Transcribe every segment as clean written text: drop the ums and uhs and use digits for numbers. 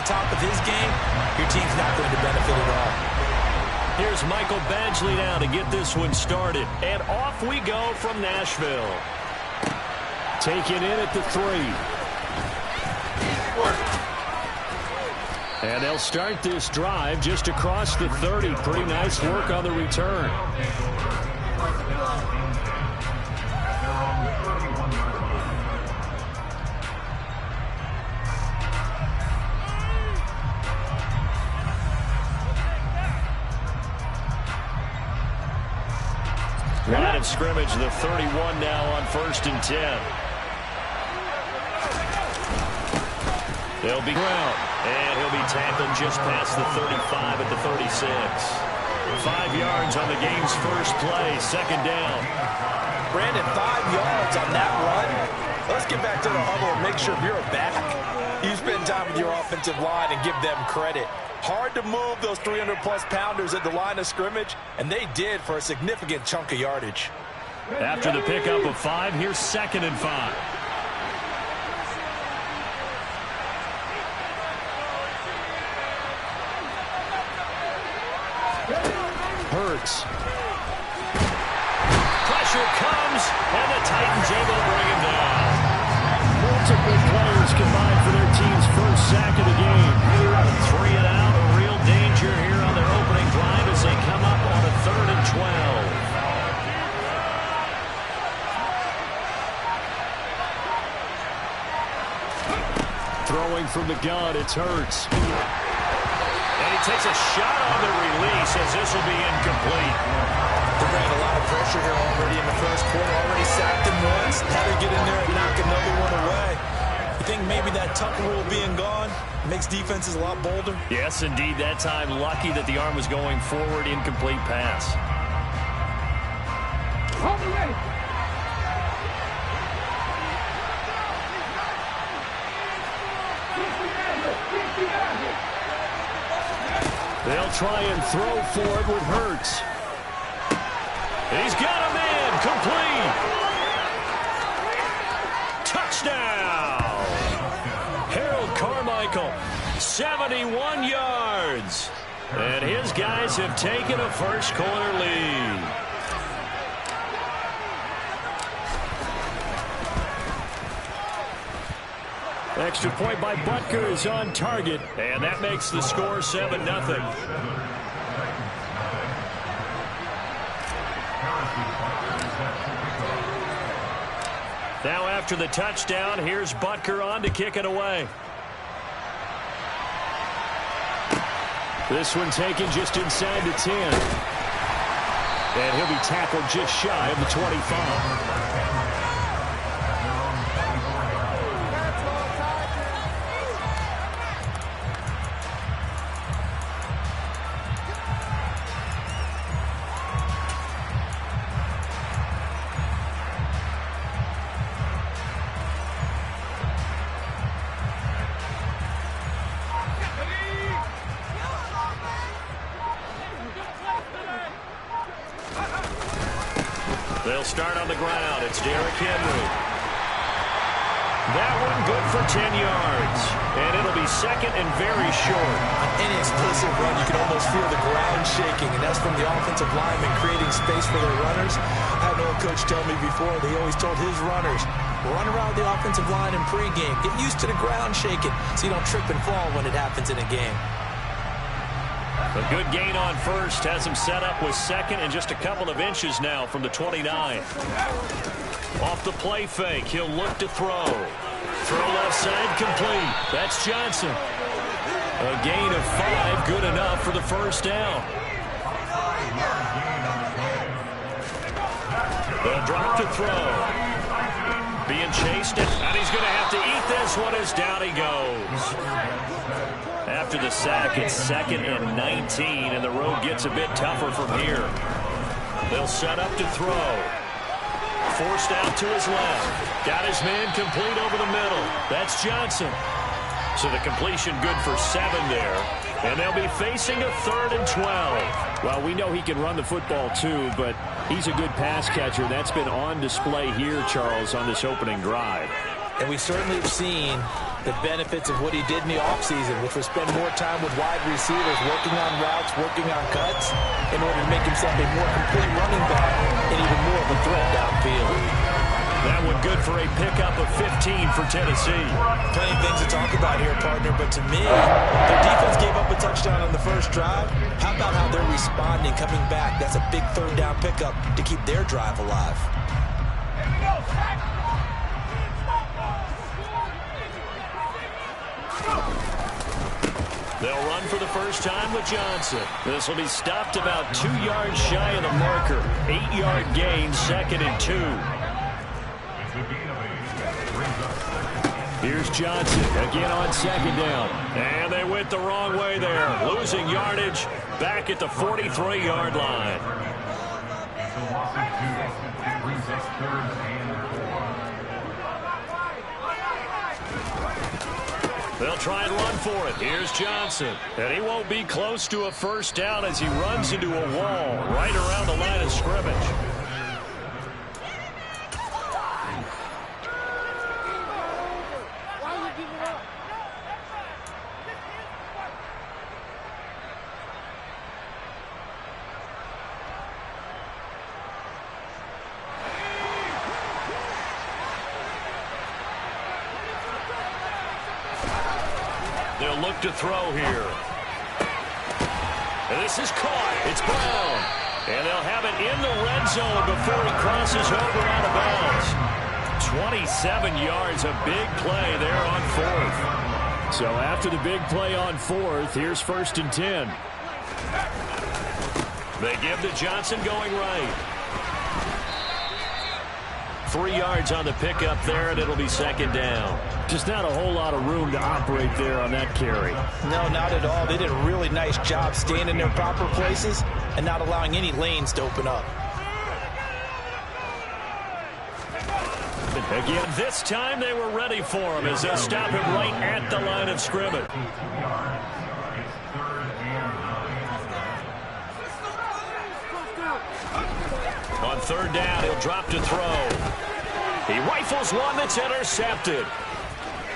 the top of his game, your team's not going to benefit at all. Here's Michael Badgley now to get this one started. And off we go from Nashville. Taken in at the 3. And they'll start this drive just across the 30. Pretty nice work on the return. Line of scrimmage, the 31 now on 1st and 10. They'll be ground, and he'll be tackled just past the 35 at the 36. 5 yards on the game's first play, 2nd down. Brandon, 5 yards on that run. Let's get back to the huddle and make sure you're back. You spend time with your offensive line and give them credit. Hard to move those 300-plus pounders at the line of scrimmage, and they did for a significant chunk of yardage. After the pickup of 5, here's 2nd and 5. Hurts. Pressure comes, and the Titans able to bring him down. Multiple players combined for their team's first sack of the game. 3 and out, a real danger here on their opening drive as they come up on a 3rd and 12. Throwing from the gun, it's Hurts. And he takes a shot on the release as this will be incomplete. They're bringing a lot of pressure here already in the first quarter. Already sacked him once. How to get in there and knock another one away. You think maybe that Tucker rule being gone makes defenses a lot bolder? Yes, indeed. That time, lucky that the arm was going forward. Incomplete pass. They'll try and throw for it with Hurts. He's got a man, complete. Touchdown. Harold Carmichael, 71 yards. And his guys have taken a first quarter lead. Extra point by Butker is on target, and that makes the score 7-0. Now after the touchdown, here's Butker on to kick it away. This one taken just inside the 10. And he'll be tackled just shy of the 25. They'll start on the ground. It's Derrick Henry. That one good for 10 yards. And it'll be 2nd and very short. On any explosive run, you can almost feel the ground shaking, and that's from the offensive linemen creating space for their runners. I had an old coach tell me before, they always told his runners, run around the offensive line in pregame. Get used to the ground shaking so you don't trip and fall when it happens in a game. A good gain on first has him set up with 2nd and just a couple of inches now from the 29. Off the play fake, he'll look to throw. Throw left side complete. That's Johnson. A gain of 5, good enough for the first down. They'll drop to throw. Being chased, and he's going to have to eat this one as down he goes. After the sack, it's 2nd and 19, and the road gets a bit tougher from here. They'll set up to throw. Forced out to his left. Got his man complete over the middle. That's Johnson. So the completion good for 7 there. And they'll be facing a 3rd and 12. Well, we know he can run the football too, but he's a good pass catcher. That's been on display here, Charles, on this opening drive. And we certainly have seen the benefits of what he did in the offseason, which was spend more time with wide receivers, working on routes, working on cuts, in order to make himself a more complete running back and even more of a threat downfield. That one good for a pickup of 15 for Tennessee. Plenty of things to talk about here, partner, but to me, their defense gave up a touchdown on the first drive. How about how they're responding, coming back? That's a big third down pickup to keep their drive alive. They'll run for the first time with Johnson. This will be stopped about 2 yards shy of the marker. 8-yard gain, 2nd and 2. Here's Johnson again on 2nd down. And they went the wrong way there. Losing yardage back at the 43-yard line. They'll try and run for it. Here's Johnson. And he won't be close to a first down as he runs into a wall right around the line of scrimmage. They'll look to throw here. And this is caught. It's Brown. And they'll have it in the red zone before he crosses over out of bounds. 27 yards, a big play there on 4th. So after the big play on 4th, here's 1st and 10. They give to Johnson going right. 3 yards on the pickup there, and it'll be 2nd down. Just not a whole lot of room to operate there on that carry. No, not at all. They did a really nice job staying in their proper places and not allowing any lanes to open up. Again, this time they were ready for him as they'll stop him right at the line of scrimmage. On 3rd down, he'll drop to throw. He rifles one that's intercepted.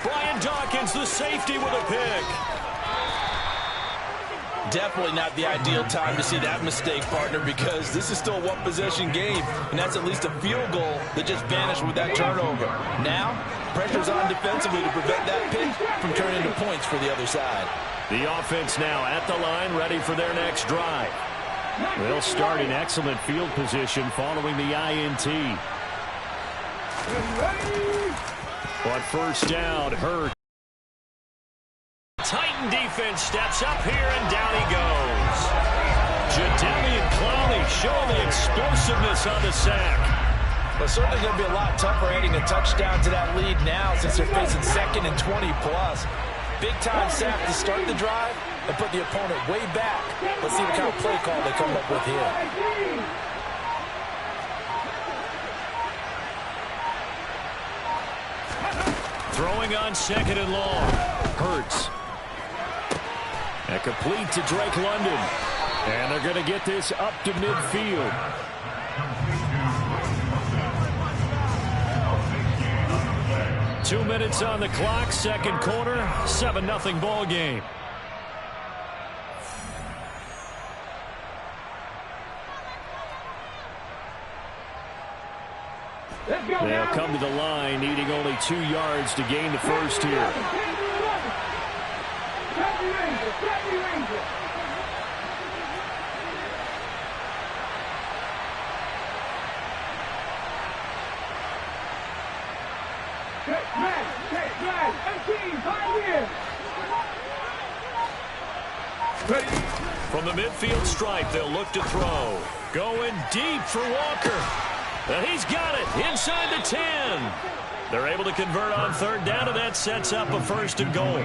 Brian Dawkins, the safety, with a pick. Definitely not the ideal time to see that mistake, partner, because this is still a one-possession game, and that's at least a field goal that just vanished with that turnover. Now, pressure's on defensively to prevent that pick from turning into points for the other side. The offense now at the line, ready for their next drive. They'll start in excellent field position following the INT. On 1st down, Hurts. Titan defense steps up here, and down he goes. Jadeveon Clowney showing the explosiveness on the sack. But certainly going to be a lot tougher adding a touchdown to that lead now since they're facing 2nd and 20+. Big-time sack to start the drive and put the opponent way back. Let's see what kind of play call they come up with here. Throwing on 2nd and long. Hurts. And complete to Drake London. And they're going to get this up to midfield. Two minutes on the clock, 2nd quarter, 7-0 ball game. They'll come to the line, needing only 2 yards to gain the first here. From the midfield stripe, they'll look to throw. Going deep for Walker. And he's got it inside the 10. They're able to convert on 3rd down, and that sets up a 1st and goal.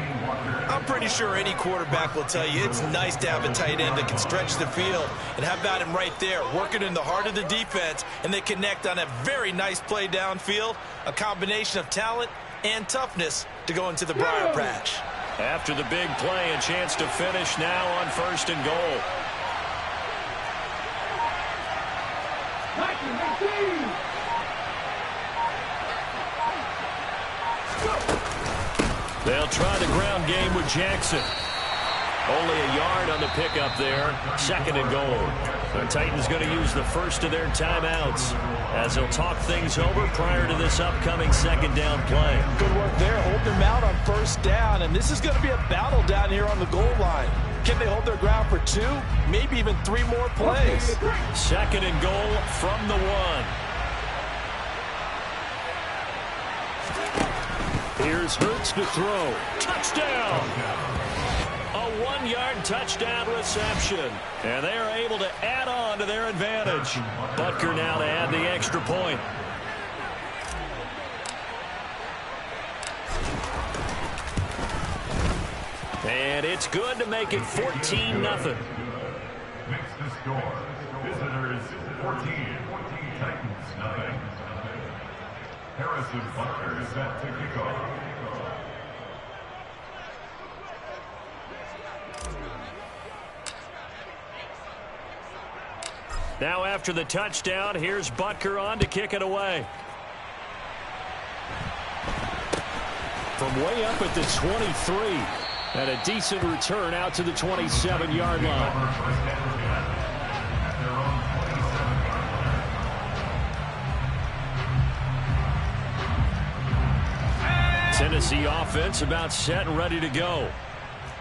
I'm pretty sure any quarterback will tell you it's nice to have a tight end that can stretch the field. And how about him right there, working in the heart of the defense, and they connect on a very nice play downfield, a combination of talent and toughness to go into the briar patch. After the big play, a chance to finish now on 1st and goal. try the ground game with Jackson. Only a yard on the pickup there. 2nd and goal. The Titans going to use the first of their timeouts as they'll talk things over prior to this upcoming 2nd down play. Good work there, holding them out on 1st down, and this is going to be a battle down here on the goal line. Can they hold their ground for 2, maybe even 3 more plays? 2nd and goal from the 1. Here's Hurts to throw. Touchdown! A 1-yard touchdown reception. And they are able to add on to their advantage. Butker now to add the extra point. And it's good to make it 14-0. Makes the score. Visitors 14. Titans nothing. Harrison Butker is set to kick off. Now after the touchdown, here's Butker on to kick it away. From way up at the 23. And a decent return out to the 27-yard line. Tennessee offense about set and ready to go.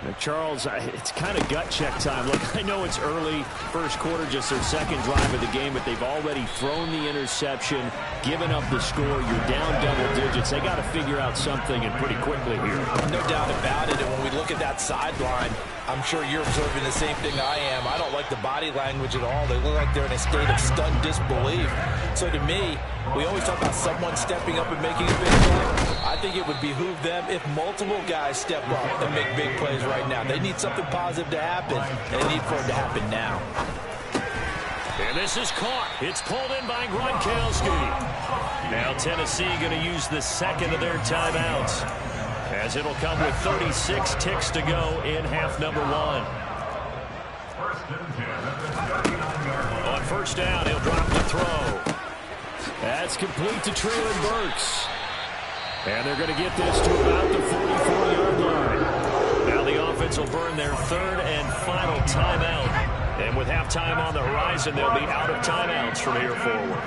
Now, Charles, it's kind of gut check time. Look, I know it's early, first quarter, just their 2nd drive of the game, but they've already thrown the interception, given up the score. You're down double digits. They got to figure out something, and pretty quickly here. No doubt about it. And when we look at that sideline, I'm sure you're observing the same thing I am. I don't like the body language at all. They look like they're in a state of stunned disbelief. So to me, we always talk about someone stepping up and making a big play. I think it would behoove them if multiple guys step up and make big plays right now. They need something positive to happen, and they need for it to happen now. And this is caught. It's pulled in by Gronkowski. Now Tennessee going to use the 2nd of their timeouts, as it'll come with 36 ticks to go in half number 1. On 1st down, he'll drop the throw. That's complete to Treylon Burks. And they're going to get this to about the 44-yard line. Now the offense will burn their 3rd and final timeout. And with halftime on the horizon, they'll be out of timeouts from here forward.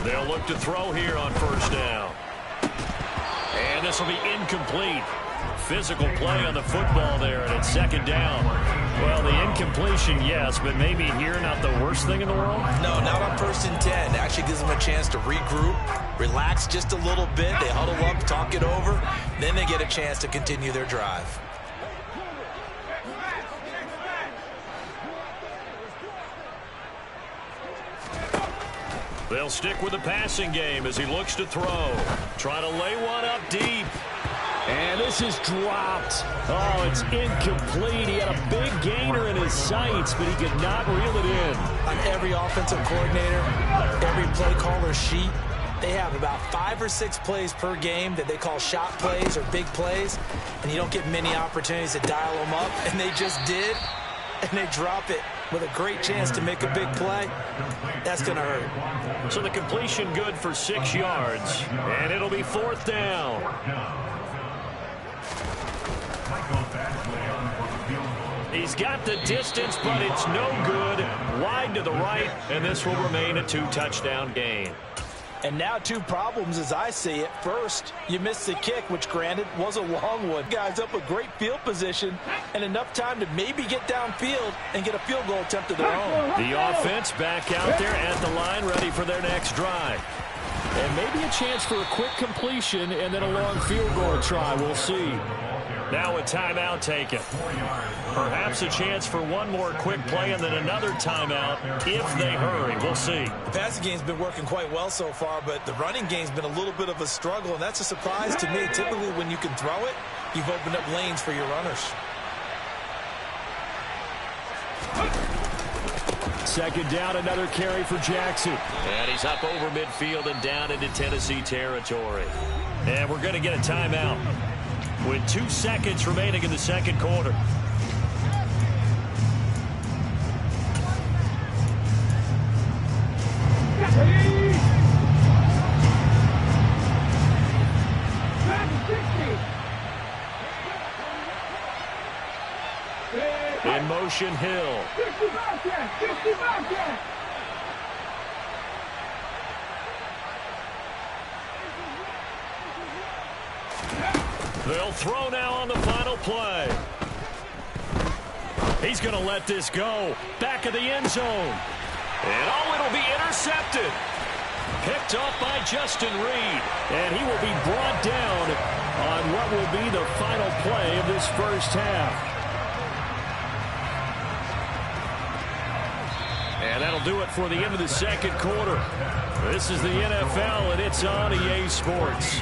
They'll look to throw here on 1st down. And this will be incomplete. Physical play on the football there, and it's 2nd down. Well, the incompletion, yes, but maybe here not the worst thing in the world? No, not on 1st and 10. It actually gives them a chance to regroup, relax just a little bit. They huddle up, talk it over. Then they get a chance to continue their drive. They'll stick with the passing game as he looks to throw. Trying to lay one up deep. And this is dropped. Oh, it's incomplete. He had a big gainer in his sights, but he could not reel it in. On every offensive coordinator, every play caller sheet, they have about 5 or 6 plays per game that they call shot plays or big plays, and you don't get many opportunities to dial them up, and they just did, and they drop it with a great chance to make a big play. That's going to hurt. So the completion good for 6 yards, and it'll be 4th down. He's got the distance, but it's no good. Wide to the right, and this will remain a 2-touchdown game. And now 2 problems as I see it. First, you missed the kick, which granted was a long one. Guys up with great field position and enough time to maybe get downfield and get a field goal attempt of their own. The offense back out there at the line, ready for their next drive. And maybe a chance for a quick completion and then a long field goal try. We'll see. Now a timeout taken. Perhaps a chance for one more quick play and then another timeout if they hurry. We'll see. The passing game's been working quite well so far, but the running game's been a little bit of a struggle, and that's a surprise to me. Typically, when you can throw it, you've opened up lanes for your runners. Second down, another carry for Jackson. And he's up over midfield and down into Tennessee territory. And we're going to get a timeout with 2 seconds remaining in the second quarter. In motion, Hill. They'll throw now on the final play. He's going to let this go. Back of the end zone. And it'll be intercepted. Picked off by Justin Reed. And he will be brought down on what will be the final play of this first half. And that'll do it for the end of the second quarter. This is the NFL, and it's on EA Sports.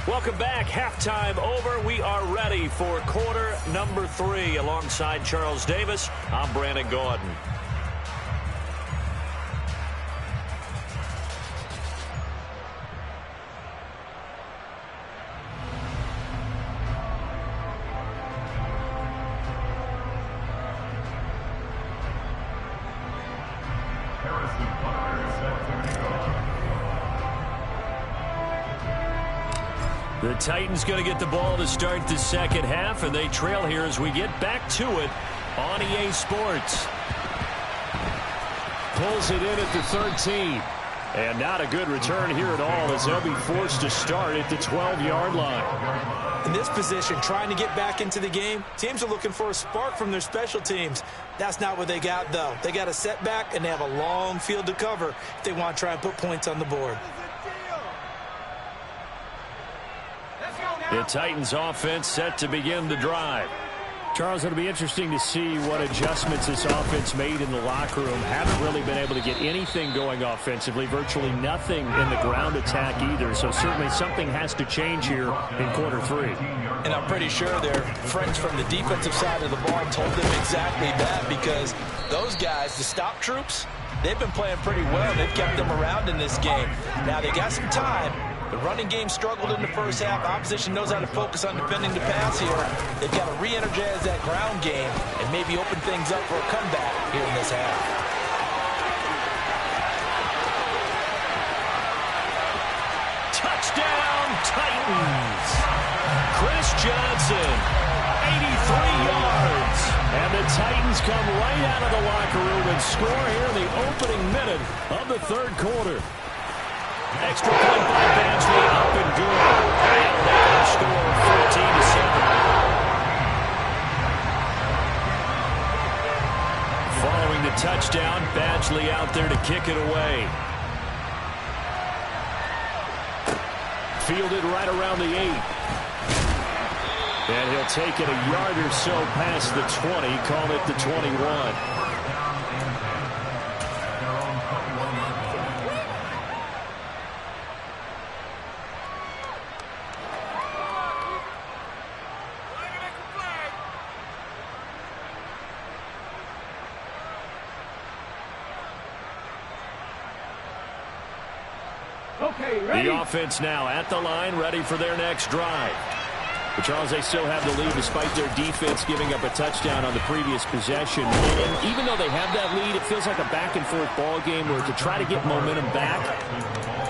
Welcome back. Halftime over. We are ready for quarter number 3. Alongside Charles Davis, I'm Brandon Gaudin. The Titans going to get the ball to start the second half, and they trail here as we get back to it on EA Sports. Pulls it in at the 13. And not a good return here at all as they'll be forced to start at the 12-yard line. In this position, trying to get back into the game, teams are looking for a spark from their special teams. That's not what they got, though. They got a setback, and they have a long field to cover if they want to try and put points on the board. The Titans offense set to begin the drive. Charles, it'll be interesting to see what adjustments this offense made in the locker room. Haven't really been able to get anything going offensively, virtually nothing in the ground attack either. So certainly something has to change here in quarter 3. And I'm pretty sure their friends from the defensive side of the ball told them exactly that, because those guys, the stop troops, they've been playing pretty well. They've kept them around in this game. Now they got some time. The running game struggled in the first half. Opposition knows how to focus on defending the pass here. They've got to re-energize that ground game and maybe open things up for a comeback here in this half. Touchdown, Titans! Chris Johnson, 83 yards. And the Titans come right out of the locker room and score here in the opening minute of the third quarter. Extra point by Badgley, up and good. And they score 14-7. Following the touchdown, Badgley out there to kick it away. Fielded right around the 8. And he'll take it a yard or so past the 20, call it the 21. The offense now at the line, ready for their next drive. But Charles, they still have the lead despite their defense giving up a touchdown on the previous possession. And even though they have that lead, it feels like a back-and-forth ball game where to try to get momentum back,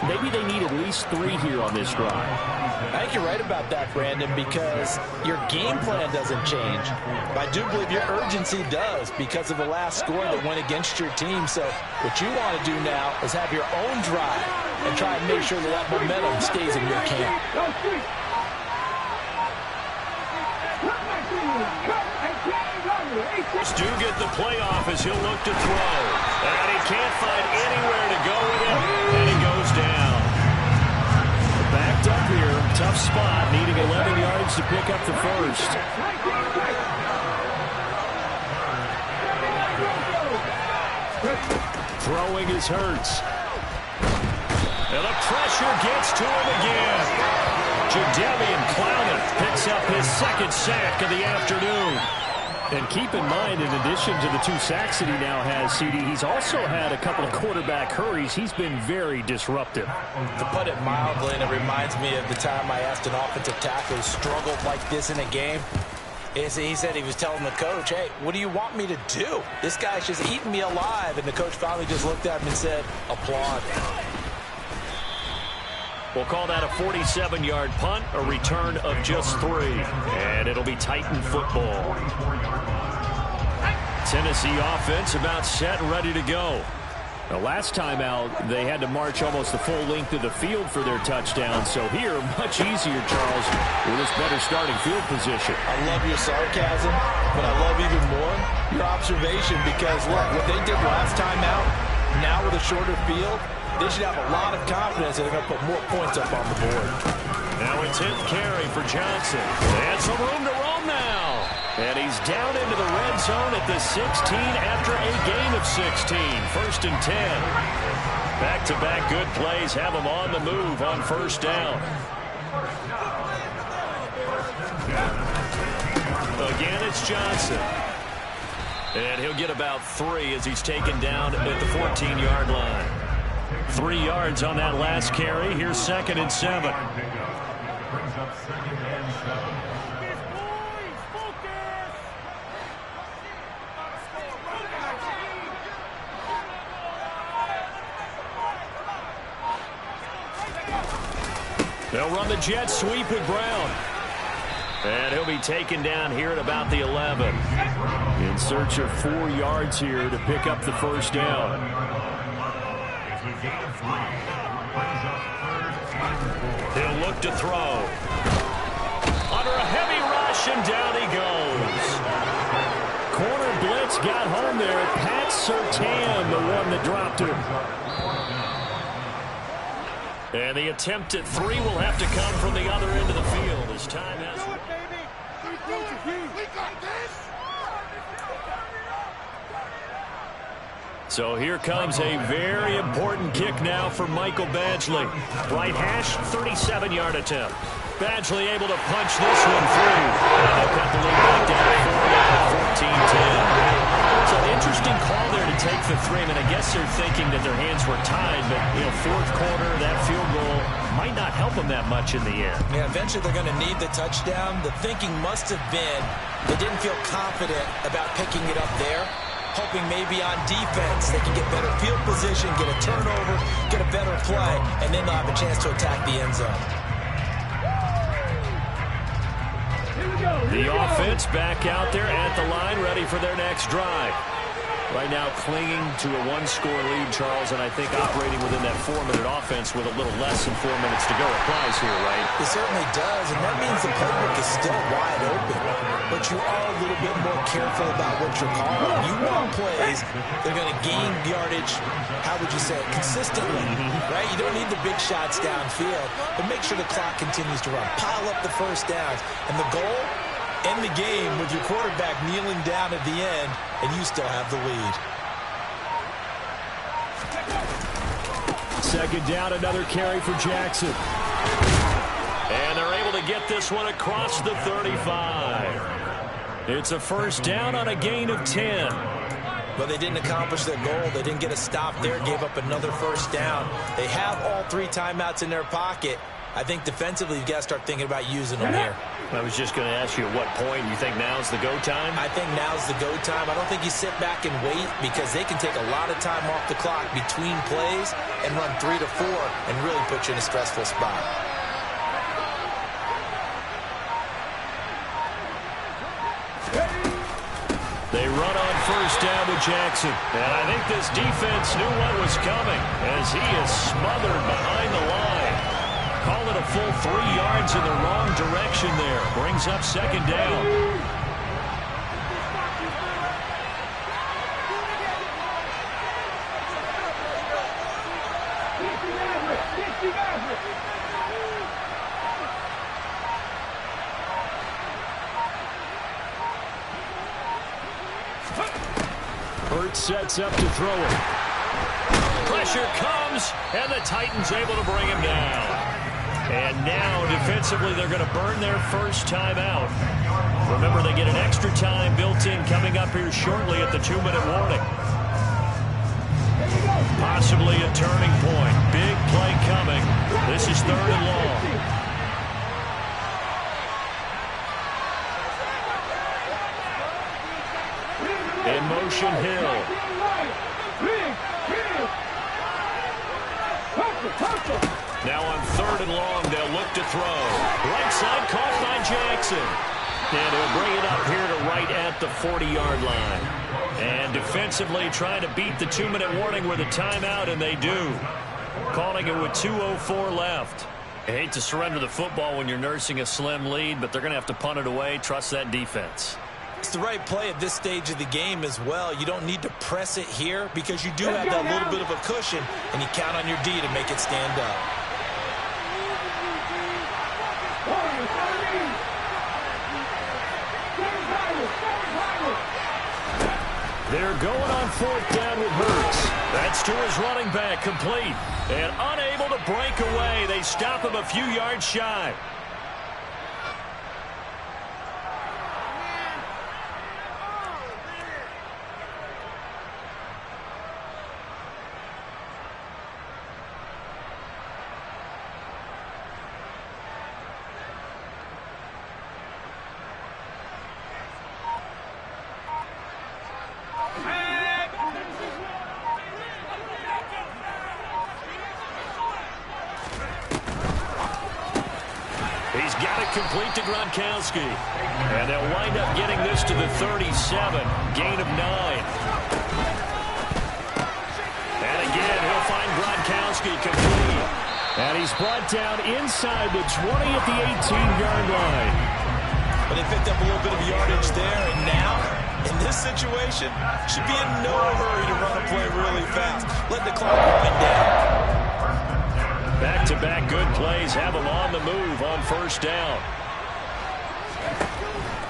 maybe they need at least 3 here on this drive. I think you're right about that, Brandon, because your game plan doesn't change. But I do believe your urgency does because of the last score that went against your team. So what you want to do now is have your own drive and try and make sure that momentum stays in your camp. Stu get the playoff as he'll look to throw. And he can't find anywhere to go with it. And he goes down. Backed up here. Tough spot. Needing 11 yards to pick up the first. Throwing is Hurts. And the pressure gets to him again. Jadeveon Clowney picks up his second sack of the afternoon. And keep in mind, in addition to the 2 sacks that he now has, CD, he's also had a couple of quarterback hurries. He's been very disruptive. To put it mildly, and it reminds me of the time I asked an offensive tackle who struggled like this in a game. He said he was telling the coach, hey, what do you want me to do? This guy's just eating me alive. And the coach finally just looked at him and said, applaud. We'll call that a 47-yard punt, a return of just 3. And it'll be Titan football. Tennessee offense about set and ready to go. Now, last time out, they had to march almost the full length of the field for their touchdown. So here, much easier, Charles, with this better starting field position. I love your sarcasm, but I love even more your observation because, look, what they did last time out, now with a shorter field, they should have a lot of confidence that they're going to put more points up on the board. Now a 10th carry for Johnson. And some room to roam now. And he's down into the red zone at the 16 after a gain of 16. 1st and 10. Back-to-back good plays have him on the move on 1st down. Again, it's Johnson. And he'll get about 3 as he's taken down at the 14-yard line. 3 yards on that last carry. Here's 2nd and 7. Brings up 2nd and 7. They'll run the jet sweep with Brown. And he'll be taken down here at about the 11. In search of 4 yards here to pick up the 1st down. He'll look to throw. Under a heavy rush, and down he goes. Corner blitz got home there. Pat Surtain, the one that dropped him. And the attempt at 3 will have to come from the other end of the field as time has... So here comes a very important kick now for Michael Badgley. Right hash, 37-yard attempt. Badgley able to punch this one through. And they'll cut the lead back down 14-10. So an interesting call there to take the 3. I mean, I guess they're thinking that their hands were tied, but, you know, 4th quarter, that field goal might not help them that much in the end. Yeah, eventually they're going to need the touchdown. The thinking must have been they didn't feel confident about picking it up there, hoping maybe on defense they can get better field position, get a turnover, get a better play, and then they'll have a chance to attack the end zone. The offense back out there at the line, ready for their next drive. Right now clinging to a 1-score lead, Charles, and I think operating within that 4-minute offense with a little less than 4 minutes to go applies here, right? It certainly does, and that means the playbook is still wide open. But you are a little bit more careful about what you're calling. You want plays that are going to gain yardage, how would you say it, consistently, right? You don't need the big shots downfield, but make sure the clock continues to run. Pile up the 1st downs, and the goal, end the game with your quarterback kneeling down at the end, and you still have the lead. 2nd down, another carry for Jackson. And they're able to get this one across the 35. It's a 1st down on a gain of 10. But they didn't accomplish their goal. They didn't get a stop there, gave up another 1st down. They have all 3 timeouts in their pocket. I think defensively you've got to start thinking about using them here. I was just going to ask you at what point you think now's the go time? I think now's the go time. I don't think you sit back and wait because they can take a lot of time off the clock between plays and run 3 to 4 and really put you in a stressful spot. They run on 1st down with Jackson. And I think this defense knew what was coming as he is smothered behind the line. Call it a full 3 yards in the wrong direction there. Brings up 2nd down. Hurt sets up to throw it. Pressure comes, and the Titans able to bring him down. And now, defensively, they're going to burn their 1st time out. Remember, they get an extra time built in coming up here shortly at the 2-minute warning. Possibly a turning point. Big play coming. This is 3rd and long. In motion, Hill. Now on 3rd and long, they'll look to throw. Right side caught by Jackson. And he'll bring it up here to right at the 40-yard line. And defensively trying to beat the 2-minute warning with a timeout, and they do. Calling it with 2:04 left. I hate to surrender the football when you're nursing a slim lead, but they're going to have to punt it away. Trust that defense. It's the right play at this stage of the game as well. You don't need to press it here because you do have that little bit of a cushion, and you count on your D to make it stand up. They're going on 4th down with Hurts. That's to his running back, complete. And unable to break away. They stop him a few yards shy. He's got it complete to Gronkowski. And they'll wind up getting this to the 37. Gain of 9. And again, he'll find Gronkowski complete. And he's brought down inside the 20 at the 18-yard line. But they picked up a little bit of yardage there, and now, in this situation, should be in no hurry to run a play really fast. Let the clock wind down. Back-to-back good plays have him on the move on 1st down.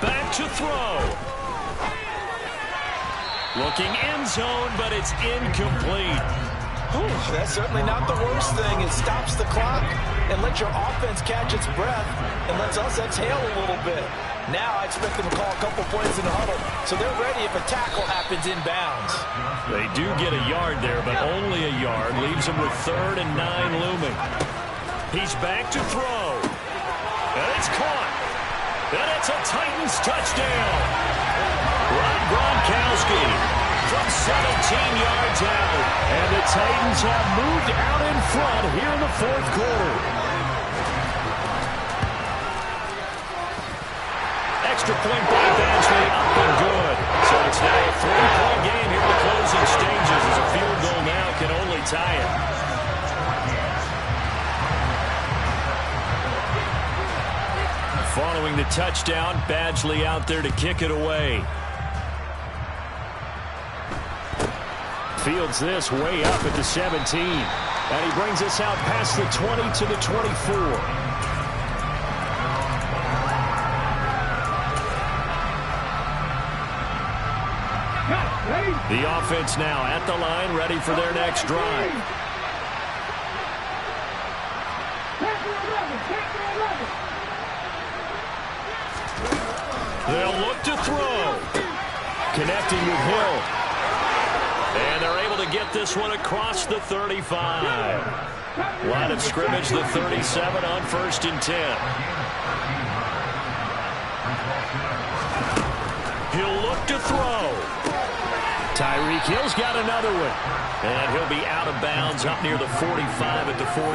Back to throw. Looking end zone, but it's incomplete. Whew, that's certainly not the worst thing. It stops the clock and lets your offense catch its breath and lets us exhale a little bit. Now I expect them to call a couple plays in the huddle, so they're ready if a tackle happens inbounds. They do get a yard there, but only a yard. Leaves them with 3rd and 9 looming. He's back to throw. And it's caught. And it's a Titans touchdown. Rob Gronkowski from 17 yards out. And the Titans have moved out in front here in the 4th quarter. Extra point by Badgley, up and good. So it's now a 3-point game here in the closing stages as a field goal now can only tie it. Following the touchdown, Badgley out there to kick it away. Fields this way up at the 17. And he brings us out past the 20 to the 24. The offense now at the line, ready for their next drive. They'll look to throw. Connecting with Hill. And they're able to get this one across the 35. Line of scrimmage, the 37 on 1st and 10. He'll look to throw. Tyreek Hill's got another one. And he'll be out of bounds up near the 45 at the 44.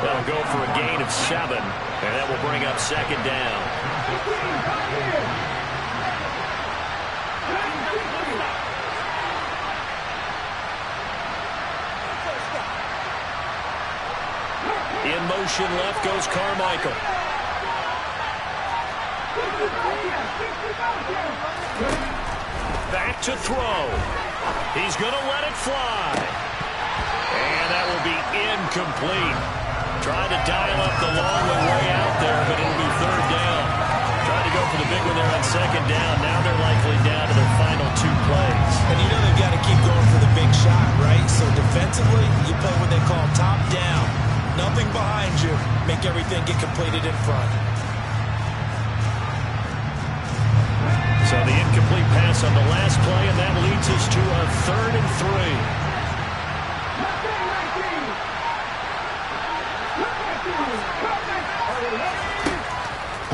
That'll go for a gain of 7, and that will bring up 2nd down. In motion left goes Carmichael. Back to throw. He's going to let it fly. And that will be incomplete. Trying to dial up the long way out there, but it'll be 3rd down. Trying to go for the big one there on 2nd down. Now they're likely down to their final 2 plays. And you know they've got to keep going for the big shot, right? So defensively, you play what they call top down. Nothing behind you. Make everything get completed in front. So the incomplete pass on the last play, and that leads us to a 3rd and 3.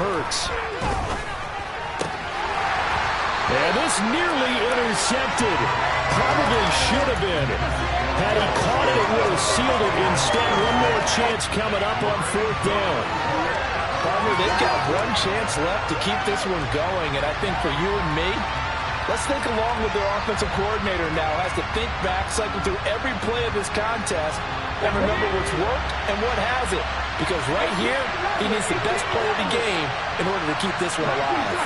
Hurts. And this nearly intercepted. Probably should have been. Had he caught it, it would have sealed it. Instead, one more chance coming up on 4th down. Partner, they've got one chance left to keep this one going, and I think for you and me, let's think along with their offensive coordinator now. Has to think back, cycle through every play of this contest, and remember what's worked and what hasn't. Because right here, he needs the best play of the game in order to keep this one alive.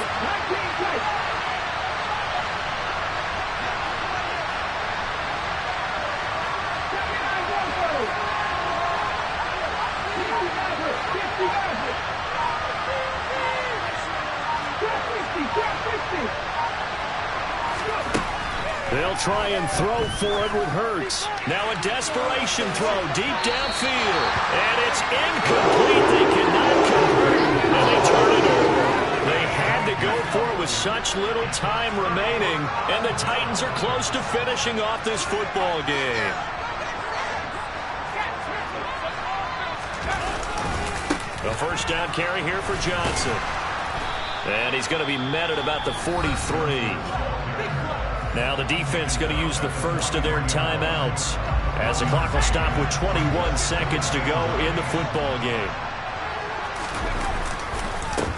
They'll try and throw for it with Hurts. Now a desperation throw deep downfield. And it's incomplete. They cannot convert. And they turn it over. They had to go for it with such little time remaining. And the Titans are close to finishing off this football game. A first down carry here for Johnson. And he's going to be met at about the 43. Now the defense going to use the first of their timeouts as the clock will stop with 21 seconds to go in the football game.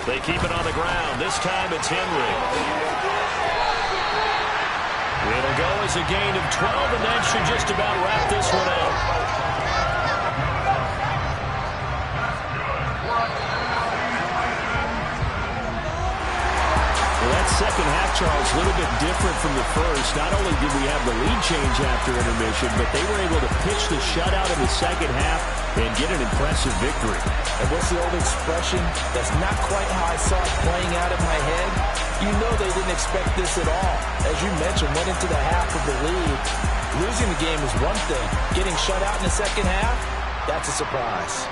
They keep it on the ground. This time it's Henry. It'll go as a gain of 12, and that should just about wrap this one up. Second half, Charles, a little bit different from the first. Not only did we have the lead change after intermission, but they were able to pitch the shutout in the second half and get an impressive victory. And what's the old expression? That's not quite how I saw it playing out in my head. You know they didn't expect this at all. As you mentioned, went into the half of the lead. Losing the game is one thing. Getting shut out in the second half, that's a surprise.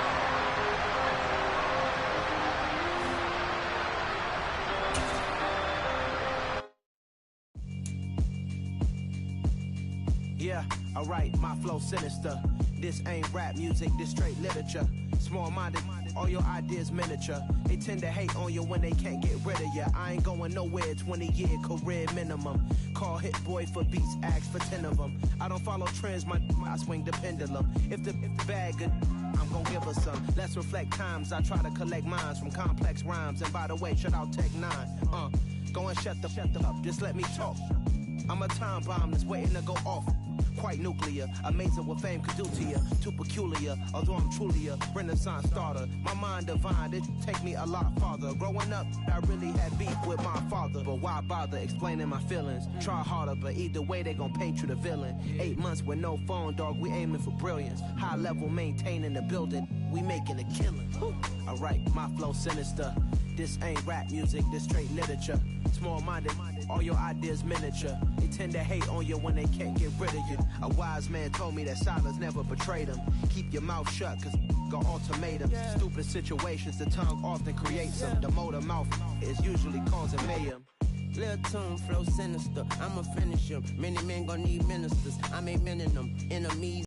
Yeah, alright, my flow sinister. This ain't rap music, this straight literature. Small-minded, all your ideas miniature. They tend to hate on you when they can't get rid of you. I ain't going nowhere, 20-year career minimum. Call Hit Boy for beats, ask for 10 of them. I don't follow trends, I swing the pendulum. If the bag good, I'm gonna give her some. Let's reflect times, I try to collect minds from complex rhymes. And by the way, shut out Tech 9. Go and shut the up, just let me talk. I'm a time bomb that's waiting to go off. Quite nuclear, amazing what fame could do to you. Too peculiar, although I'm truly a renaissance starter. My mind divine, it take me a lot farther. Growing up, I really had beef with my father. But why bother explaining my feelings? Try harder, but either way they gon' paint you the villain. 8 months with no phone, dog, we aiming for brilliance. High level maintaining the building, we making a killing. Alright, my flow sinister. This ain't rap music, this straight literature. Small-minded, all your ideas miniature. They tend to hate on you when they can't get rid of you. A wise man told me that silence never betrayed him. Keep your mouth shut, cause got ultimatums. Stupid situations, the tongue often creates them. The motor mouth is usually causing mayhem. Lil' tune, flow sinister, I'ma finish him. Many men gon' need ministers, I make men in them. Enemies